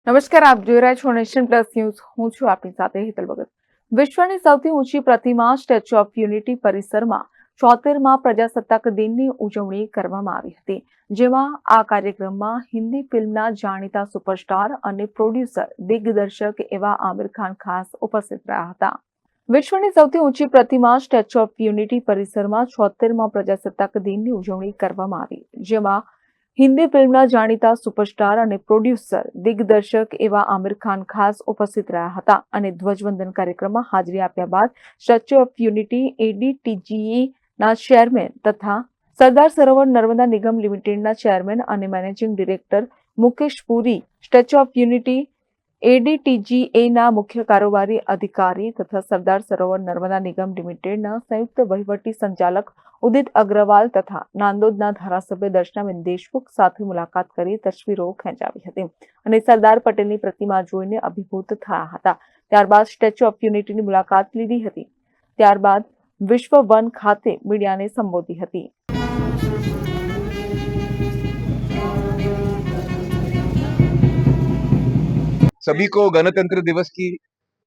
નમસ્કાર, આપ જોઈ રહ્યા છો નેશન પ્લસ ન્યૂઝ. હું છું આપની સાથે હેતલ ભગત. વિશ્વની સૌથી ઊંચી પ્રતિમા સ્ટેચ્યુ ઓફ યુનિટી પરિસરમાં 74મા પ્રજાસત્તાક દિનની ઉજવણી કરવામાં આવી હતી, જેમાં આ કાર્યક્રમમાં હિન્દી ફિલ્મના જાણીતા સુપરસ્ટાર અને પ્રોડ્યુસર દિગ્દર્શક એવા આમિર ખાન ખાસ ઉપસ્થિત રહ્યા હતા. વિશ્વની સૌથી ઊંચી પ્રતિમા સ્ટેચ્યુ ઓફ યુનિટી પરિસરમાં 76મા પ્રજાસત્તાક દિનની ઉજવણી કરવામાં આવી, જેમાં હિન્દી ફિલ્મના જાણીતા સુપરસ્ટાર અને પ્રોડ્યુસર દિગ્દર્શક એવા આમિર ખાન ખાસ ઉપસ્થિત રહ્યા હતા અને ધ્વજવંદન કાર્યક્રમમાં હાજરી આપ્યા બાદ સ્ટેચ્યુ ઓફ યુનિટી એડીટીજીઈ ના ચેરમેન તથા સરદાર સરોવર નર્મદા નિગમ લિમિટેડના ચેરમેન અને managing director Mukesh Puri, statue of unity એડીટીજીએના મુખ્ય કારોબારી અધિકારી તથા સરદાર સરોવર નર્મદા નિગમ લિમિટેડના સંયુક્ત વહીવટી સંચાલક ઉદિત અગ્રવાલ તથા નાંદોદના ધારાસભ્ય દર્શનાબેન દેશમુખ સાથે મુલાકાત કરી તસવીરો ખેંચાવી હતી અને સરદાર પટેલની પ્રતિમા જોઈને અભિભૂત થયા હતા. ત્યારબાદ સ્ટેચ્યુ ઓફ યુનિટીની મુલાકાત લીધી હતી. ત્યારબાદ વિશ્વ વન ખાતે મીડિયાને સંબોધી હતી. सभी को गणतंत्र दिवस की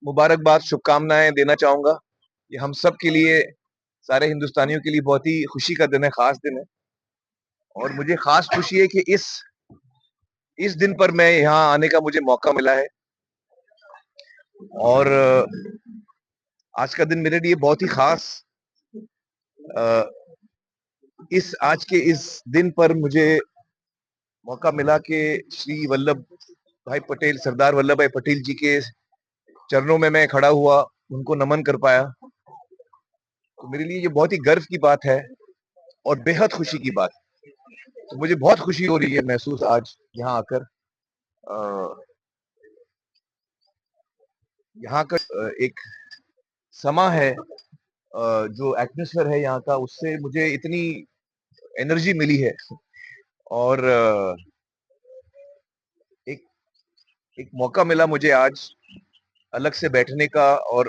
मुबारकबाद, शुभकामनाएं देना चाहूंगा. ये हम सब के लिए, सारे हिंदुस्तानियों के लिए बहुत ही खुशी का दिन है, खास दिन है. और मुझे खास खुशी है कि इस दिन पर मैं यहाँ आने का मुझे मौका मिला है. और आज का दिन मेरे लिए बहुत ही खास. आज के इस दिन पर मुझे मौका मिला कि श्री वल्लभ भाई पटेल, सरदार वल्लभ भाई पटेल जी के चरणों में मैं खड़ा हुआ, उनको नमन कर पाया. तो मेरे लिए ये बहुत ही गर्व की बात है और बेहद खुशी की बात है. तो मुझे बहुत खुशी हो रही है महसूस आज यहाँ आकर. यहाँ का एक समा है, जो एटमॉस्फेयर है यहाँ का, उससे मुझे इतनी एनर्जी मिली है. और एक मौका मिला मुझे आज अलग से बैठने का और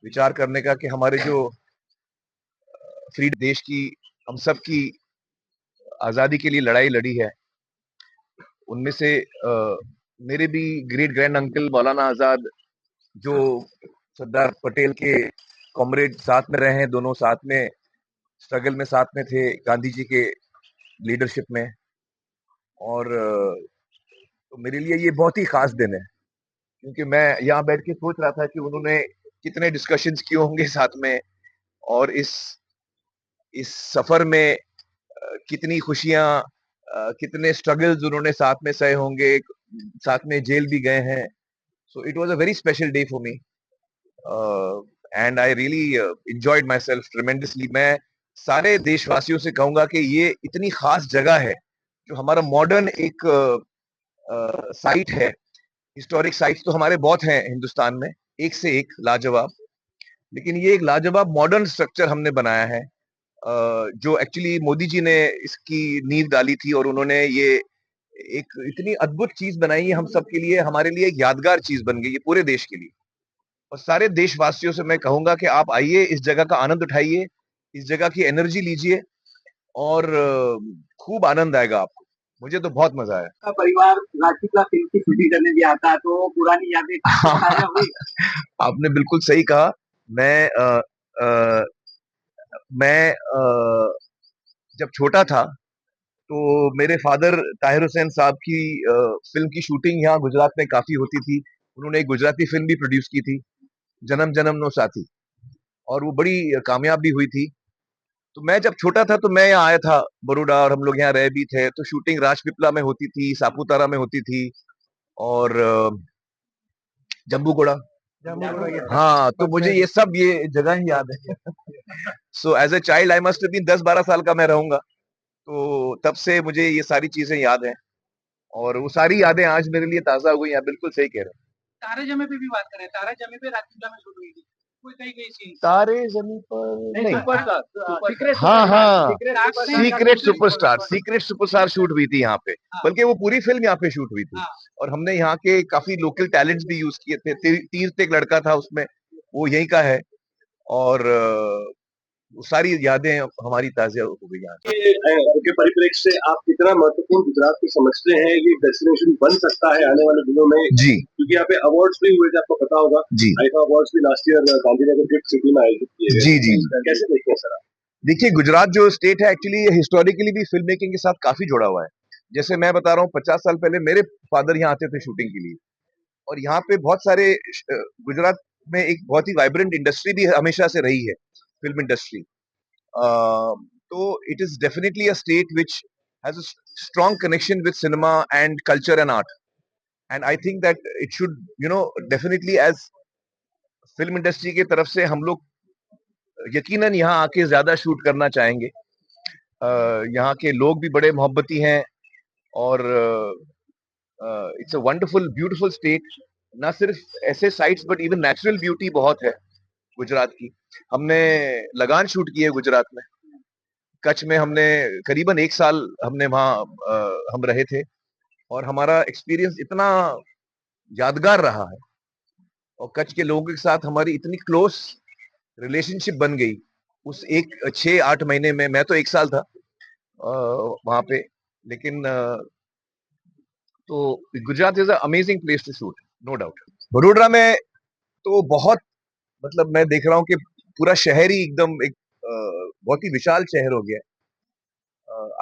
विचार करने का कि हमारे जो फ्री देश की, हम सब की आज़ादी के लिए लड़ाई लड़ी है, उनमें से मेरे भी ग्रेट ग्रैंड अंकल मौलाना आज़ाद, जो सरदार पटेल के कॉमरेड साथ में रहे हैं, दोनों साथ में स्ट्रगल में साथ में थे गांधी जी के लीडरशिप में. और तो मेरे लिए ये बहुत ही खास दिन है, क्योंकि मैं यहाँ बैठ के सोच रहा था कि उन्होंने कितने डिस्कशंस किए होंगे साथ में, और इस सफर में कितनी खुशियां, कितने स्ट्रगल्स उन्होंने साथ में सहे होंगे, साथ में जेल भी गए हैं. So it was a very special day for me and I really enjoyed my self tremendously. मैं सारे देशवासियों से कहूंगा कि ये इतनी खास जगह है, जो हमारा मॉडर्न एक साइट है. हिस्टोरिक साइट्स तो हमारे बहुत हैं हिंदुस्तान में, एक से एक लाजवाब, लेकिन ये एक लाजवाब मॉडर्न स्ट्रक्चर हमने बनाया है, जो एक्चुअली मोदी जी ने इसकी नींव डाली थी, और उन्होंने ये एक इतनी अद्भुत चीज बनाई है हम सब के लिए, हमारे लिए एक यादगार चीज बन गई है पूरे देश के लिए. और सारे देशवासियों से मैं कहूंगा कि आप आइए, इस जगह का आनंद उठाइए, इस जगह की एनर्जी लीजिए, और खूब आनंद आएगा आपको. मुझे तो बहुत मजा आया. परिवार राजपीपला फिल्म की शूटिंग करने भी आता है, तो पुरानी यादें ताजा हुई. आपने बिल्कुल सही कहा. मैं जब छोटा था, तो मेरे फादर ताहिर हुसैन साहब की फिल्म की शूटिंग यहाँ गुजरात में काफी होती थी. उन्होंने एक गुजराती फिल्म भी प्रोड्यूस की थी, जन्म जन्म नो साथी, और वो बड़ी कामयाब भी हुई थी. तो मैं जब छोटा था तो मैं यहाँ आया था बड़ौदा, और हम लोग यहाँ रह भी थे. तो शूटिंग राजपीपला में होती थी, सापुतारा में होती थी, और जम्बूगोड़ा. हाँ, तो मुझे ये सब ये जगह ही याद है. So as a child I must been 10-12 साल का मैं रहूंगा, तो तब से मुझे ये सारी चीजें याद हैं, और वो सारी यादें आज मेरे लिए ताजा हो गई. आप बिल्कुल सही कह रहे हैं. तारे जमी पे भी बात करें, तारे जमी पे राजपीपला में शूट हुई थी, कोई कहीं सीन तारे जमीन पर नहीं. सुपरस्टार, हाँ, सीक्रेट सुपरस्टार शूट हुई थी यहाँ पे. बल्कि वो पूरी फिल्म यहाँ पे शूट हुई थी, और हमने यहाँ के काफी लोकल टैलेंट्स भी यूज किए थे. तीर्थ एक लड़का था उसमें, वो यहीं का है. और वो सारी यादें हमारी ताज़ा हो गई यहाँ। के परिप्रेक्ष्य से आप कितना महत्वपूर्ण गुजरात को समझते हैं, ये डेस्टिनेशन बन सकता है आने वाले दिनों में? जी क्योंकि यहाँ पे अवार्ड्स भी हुए थे, आपको पता होगा। जी आईफा अवार्ड्स भी last year Gandhinagar gift city में आयोजित किए गए। जी जी कैसे देखते हैं सर आप? देखिए, गुजरात जो स्टेट है एक्चुअली हिस्टोरिकली भी फिल्म मेकिंग के साथ काफी जुड़ा हुआ है। जैसे मैं बता रहा हूँ, 50 साल पहले मेरे फादर यहाँ आते थे शूटिंग के लिए, और यहाँ पे बहुत सारे गुजरात में एक बहुत ही वाइब्रेंट इंडस्ट्री भी हमेशा से रही है, फिल्म इंडस्ट्री। तो it is definitely a state which has a strong connection with cinema and culture and art, and I think that it should definitely as film industry की तरफ से हम लोग यकीनन यहाँ आके ज्यादा शूट करना चाहेंगे। यहाँ के लोग भी बड़े मोहब्बती हैं, और it's a wonderful beautiful state. ना सिर्फ ऐसे sites but even natural beauty बहुत है गुजरात की। हमने लगान शूट की है गुजरात में, कच्छ में हमने करीबन 1 साल हमने वहाँ हम रहे थे, और हमारा एक्सपीरियंस इतना यादगार रहा है, और कच्छ के लोगों के साथ हमारी इतनी क्लोज रिलेशनशिप बन गई उस 6-8 महीने में। मैं तो 1 साल था वहां पे, लेकिन तो Gujarat is a amazing place to shoot, no doubt. Vadodara में तो बहुत, मतलब मैं देख रहा हूँ कि पूरा शहर ही एकदम एक बहुत ही विशाल शहर हो गया है।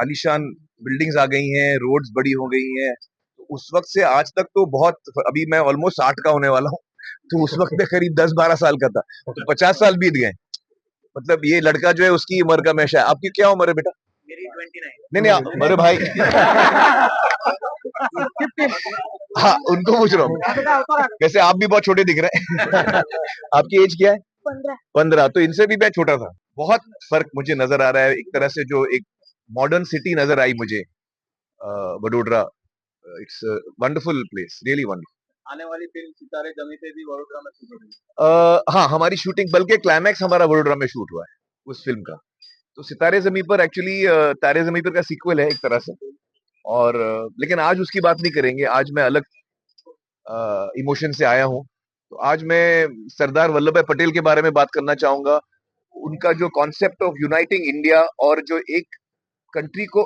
आलीशान बिल्डिंग्स आ गई हैं, रोड्स बड़ी हो गई हैं। तो उस वक्त से आज तक तो बहुत, अभी मैं ऑलमोस्ट 60 का होने वाला हूँ, तो उस वक्त में करीब 10-12 साल का था, तो 50 साल बीत गए। मतलब ये लड़का जो है उसकी उम्र का मैं शायद, आपकी क्या उम्र है बेटा? मेरी 29। नहीं नहीं, मेरे भाई हाँ, उनको पूछ रहा हूँ, वैसे आप भी बहुत छोटे दिख रहे हैं। आपकी एज क्या है? 15। तो इनसे भी मैं छोटा था। बहुत फर्क मुझे नजर आ रहा है, एक तरह से जो एक मॉडर्न सिटी नजर आई मुझे Vadodara. It's wonderful place, really wonderful. आने वाली फिल्म सितारे जमी पे भी वडोदरा में शूट होगी। हाँ, हमारी शूटिंग, बल्कि क्लाइमैक्स हमारा वडोदरा में शूट हुआ है उस फिल्म का। तो सितारे जमी पर एक्चुअली तारे जमी पर का सीक्वल है एक तरह से, और लेकिन आज उसकी बात नहीं करेंगे। आज मैं अलग इमोशन से आया हूँ। तो आज मैं सरदार वल्लभ भाई पटेल के बारे में बात करना चाहूंगा। उनका जो कॉन्सेप्ट ऑफ यूनाइटिंग इंडिया, और जो एक कंट्री को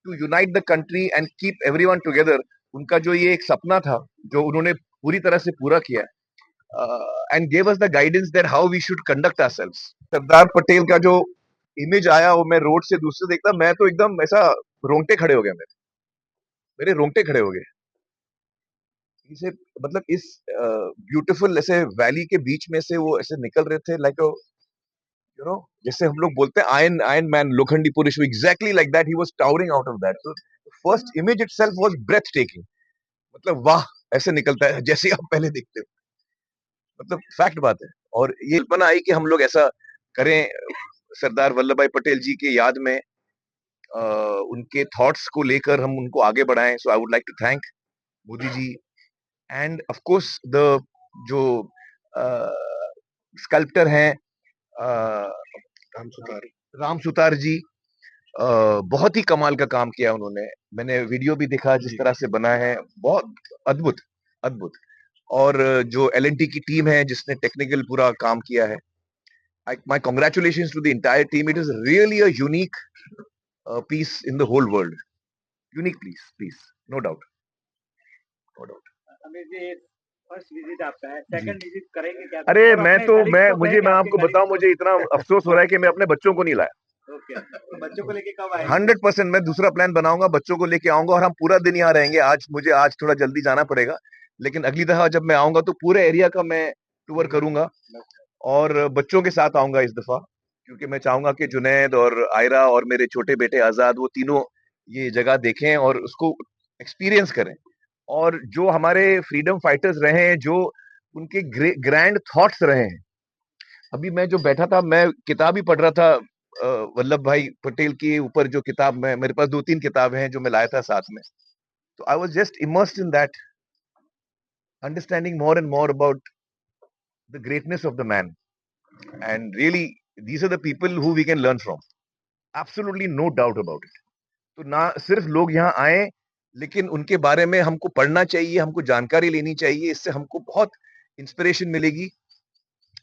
to unite the country and keep everyone together, उनका जो ये एक सपना था जो उन्होंने पूरी तरह से पूरा किया, and gave us the guidance that how we should conduct ourselves. Sardar Patel का जो इमेज आया, वो मैं रोड से दूसरे देखता, मैं तो एकदम ऐसा रोंगटे खड़े हो गए, मेरे रोंगटे खड़े हो गए। इसे, मतलब इस ब्यूटीफुल ऐसे वैली के बीच में से वो ऐसे निकल रहे थे, लाइक जैसे हम लोग बोलते हैं आयरन आयरन मैन, लोखंडी पुरुष, exactly like that he was towering out of that. So first image itself was breathtaking, मतलब वाह, ऐसे निकलता है जैसे आप पहले देखते हो, मतलब फैक्ट बात है। और ये कल्पना आई कि हम लोग ऐसा करें सरदार वल्लभ भाई पटेल जी के याद में, उनके थॉट्स को लेकर हम उनको आगे बढ़ाएं। So I would like to thank Modi ji, and of course the जो स्कल्प्टर हैं राम सुतार जी, बहुत ही कमाल का काम किया उन्होंने। मैंने वीडियो भी देखा जिस तरह से बना है, बहुत अद्भुत अद्भुत। और जो एल&टी की टीम है जिसने टेक्निकल पूरा काम किया है, my congratulations to the entire team. It is really a unique piece in the whole world. Unique piece, no doubt, no doubt. Amit ji, first visit आपका है, सेकंड विजिट करेंगे क्या? अरे और मैं अपने तो colleagues मैं को मुझे कहेंगे मैं आपके आपको colleagues बताऊं, को? मुझे इतना अफसोस हो रहा है कि मैं अपने बच्चों को नहीं लाया। ओके, तो बच्चों को लेके कब आएंगे? 100% मैं दूसरा प्लान बनाऊंगा, बच्चों को लेके आऊंगा, और हम पूरा दिन यहाँ रहेंगे। मुझे आज थोड़ा जल्दी जाना पड़ेगा, लेकिन अगली दफा जब मैं आऊंगा तो पूरे एरिया का मैं टूर करूंगा, और बच्चों के साथ आऊंगा इस दफा, क्योंकि मैं चाहूंगा कि जुनैद और आयरा और मेरे छोटे बेटे आजाद, वो तीनों ये जगह देखें और उसको एक्सपीरियंस करें। और जो हमारे फ्रीडम फाइटर्स रहे हैं, जो उनके ग्रैंड थॉट्स रहे हैं। अभी मैं जो बैठा था, मैं किताब ही पढ़ रहा था वल्लभ भाई पटेल के ऊपर, जो किताब मेरे पास 2-3 किताबें हैं जो मैं लाया था साथ में। तो I was just immersed in that, understanding more and more about the greatness of the man, and really these are the people who we can learn from, absolutely no doubt about it. तो ना सिर्फ लोग यहाँ आए, लेकिन उनके बारे में हमको पढ़ना चाहिए, हमको जानकारी लेनी चाहिए, इससे हमको बहुत इंस्पिरेशन मिलेगी।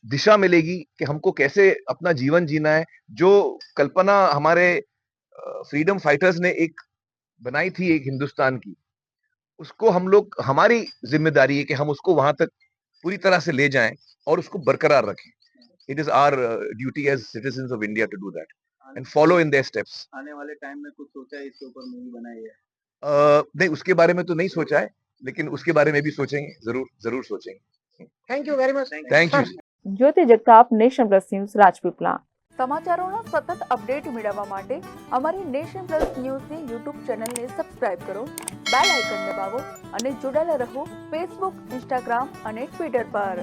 दिशा मिलेगी कि हमको कैसे अपना जीवन जीना है। जो कल्पना हमारे फ्रीडम फाइटर्स ने एक बनाई थी एक हिंदुस्तान की, उसको हम लोग, हमारी जिम्मेदारी है कि हम उसको वहां तक पूरी तरह से ले जाएं और उसको बरकरार रखें। It is our duty as citizens of India to do that and follow in their steps. आने वाले टाइम में कुछ सोचा है इसके ऊपर मूवी बनाई है? नहीं, उसके बारे में तो नहीं सोचा है, लेकिन उसके बारे में भी सोचेंगे, जरूर सोचेंगे। Thank you very much. Thank you. Jyoti Jagtap, nation plus news, Rajpipla. સમાચારોના સતત અપડેટ મેળવવા માટે અમારી નેશન પ્લસ ન્યૂઝની યુટ્યુબ ચેનલને સબસ્ક્રાઇબ કરો, બેલ આઇકન દબાવો અને જોડાયેલા રહો ફેસબુક, ઇન્સ્ટાગ્રામ અને ટ્વિટર પર।